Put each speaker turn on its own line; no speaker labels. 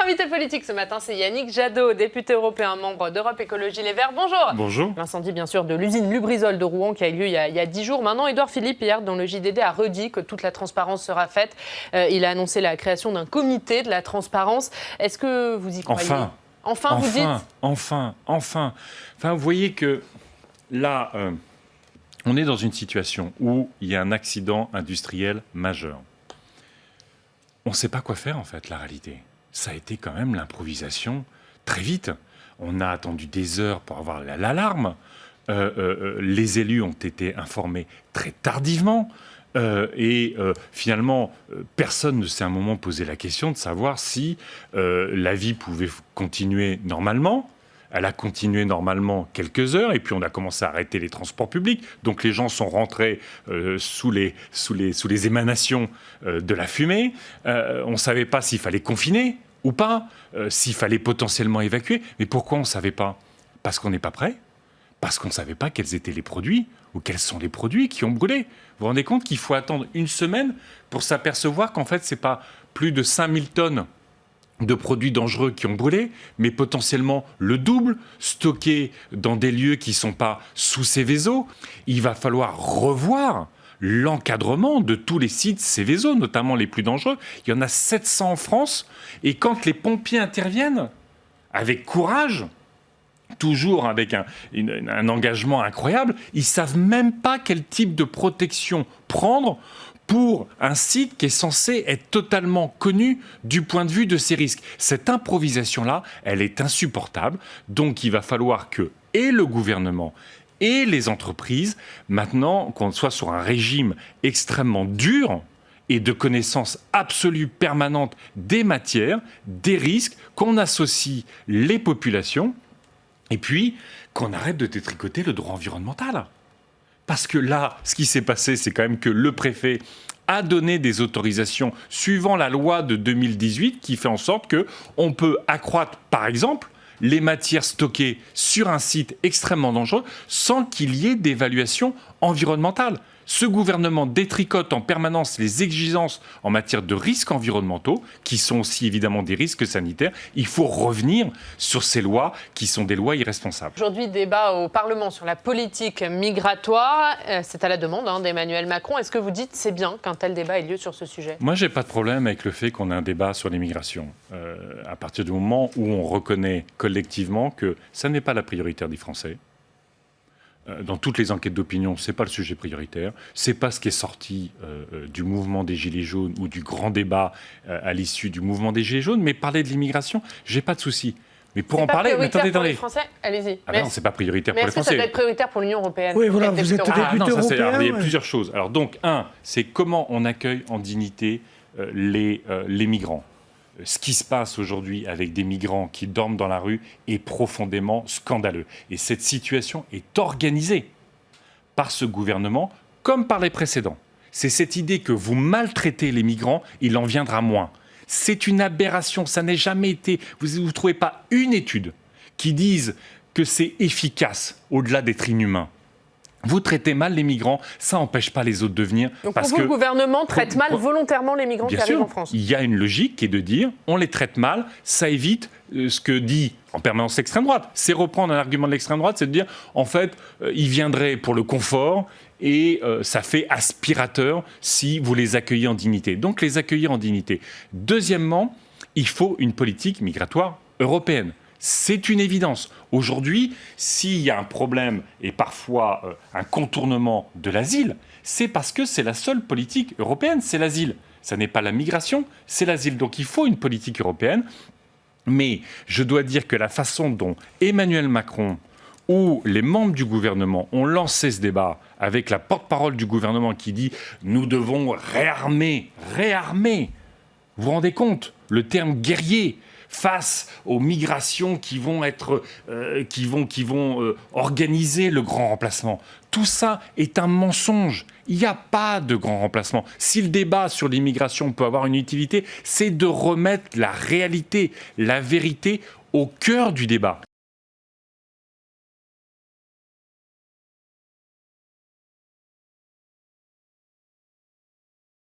invité politique ce matin, c'est Yannick Jadot, député européen, membre d'Europe Écologie Les Verts. Bonjour.
Bonjour.
L'incendie, bien sûr, de l'usine Lubrizol de Rouen qui a eu lieu il y a 10 jours. Maintenant, Édouard Philippe, hier, dans le JDD, a redit que toute la transparence sera faite. Il a annoncé la création d'un comité de la transparence. Est-ce que vous y croyez ? Enfin, vous dites ?
Enfin, vous voyez que là, on est dans une situation où il y a un accident industriel majeur. On ne sait pas quoi faire, en fait, la réalité. Ça a été quand même l'improvisation très vite. On a attendu des heures pour avoir l'alarme. Les élus ont été informés très tardivement. Finalement, personne ne s'est à un moment posé la question de savoir si la vie pouvait continuer normalement. Elle a continué normalement quelques heures, et puis on a commencé à arrêter les transports publics. Donc les gens sont rentrés sous les émanations de la fumée. On ne savait pas s'il fallait confiner ou pas, s'il fallait potentiellement évacuer. Mais pourquoi on ne savait pas ? Parce qu'on n'est pas prêt. Parce qu'on ne savait pas quels étaient les produits, ou quels sont les produits qui ont brûlé. Vous vous rendez compte qu'il faut attendre une semaine pour s'apercevoir qu'en fait, ce n'est pas plus de 5000 tonnes de produits dangereux qui ont brûlé, mais potentiellement le double, stocké dans des lieux qui ne sont pas sous Seveso. Il va falloir revoir l'encadrement de tous les sites Seveso, notamment les plus dangereux. Il y en a 700 en France, et quand les pompiers interviennent, avec courage, toujours avec un engagement incroyable, ils ne savent même pas quel type de protection prendre pour un site qui est censé être totalement connu du point de vue de ses risques. Cette improvisation-là, elle est insupportable. Donc il va falloir que et le gouvernement et les entreprises, maintenant qu'on soit sur un régime extrêmement dur et de connaissance absolue permanente des matières, des risques, qu'on associe les populations, et puis qu'on arrête de détricoter le droit environnemental. Parce que là, ce qui s'est passé, c'est quand même que le préfet a donné des autorisations suivant la loi de 2018 qui fait en sorte qu'on peut accroître, par exemple, les matières stockées sur un site extrêmement dangereux sans qu'il y ait d'évaluation environnementale. Ce gouvernement détricote en permanence les exigences en matière de risques environnementaux, qui sont aussi évidemment des risques sanitaires. Il faut revenir sur ces lois qui sont des lois irresponsables.
Aujourd'hui, débat au Parlement sur la politique migratoire. C'est à la demande d'Emmanuel Macron. Est-ce que vous dites que c'est bien qu'un tel débat ait lieu sur ce sujet ?
Moi, je n'ai pas de problème avec le fait qu'on ait un débat sur l'immigration. À partir du moment où on reconnaît collectivement que ça n'est pas la priorité des Français. Dans toutes les enquêtes d'opinion, ce n'est pas le sujet prioritaire. Ce n'est pas ce qui est sorti du mouvement des Gilets jaunes ou du grand débat à l'issue du mouvement des Gilets jaunes. Mais parler de l'immigration, je n'ai pas de souci. Mais pour en parler,
mais attendez.
Pour
les Français, allez-y.
Ah ben non, c'est pas prioritaire pour les Français.
Mais est-ce que ça doit être prioritaire pour l'Union européenne ?
Oui, voilà, vous êtes député européen.
Il y a plusieurs choses. Alors donc, c'est comment on accueille en dignité les migrants. Ce qui se passe aujourd'hui avec des migrants qui dorment dans la rue est profondément scandaleux. Et cette situation est organisée par ce gouvernement comme par les précédents. C'est cette idée que vous maltraitez les migrants, il en viendra moins. C'est une aberration, ça n'a jamais été... Vous ne trouvez pas une étude qui dise que c'est efficace au-delà d'être inhumain. Vous traitez mal les migrants, ça n'empêche pas les autres de venir.
Donc pour vous, le gouvernement traite mal volontairement les migrants qui arrivent en France ?
Il y a une logique qui est de dire on les traite mal, ça évite ce que dit en permanence l'extrême droite. C'est reprendre un argument de l'extrême droite, c'est de dire en fait, ils viendraient pour le confort et ça fait aspirateur si vous les accueillez en dignité. Donc les accueillir en dignité. Deuxièmement, il faut une politique migratoire européenne. C'est une évidence. Aujourd'hui, s'il y a un problème et parfois un contournement de l'asile, c'est parce que c'est la seule politique européenne, c'est l'asile. Ça n'est pas la migration, c'est l'asile. Donc il faut une politique européenne. Mais je dois dire que la façon dont Emmanuel Macron ou les membres du gouvernement ont lancé ce débat avec la porte-parole du gouvernement qui dit « nous devons réarmer ». Vous vous rendez compte ? Le terme « guerrier » face aux migrations qui vont organiser le grand remplacement. Tout ça est un mensonge. Il n'y a pas de grand remplacement. Si le débat sur l'immigration peut avoir une utilité, c'est de remettre la réalité, la vérité au cœur du débat.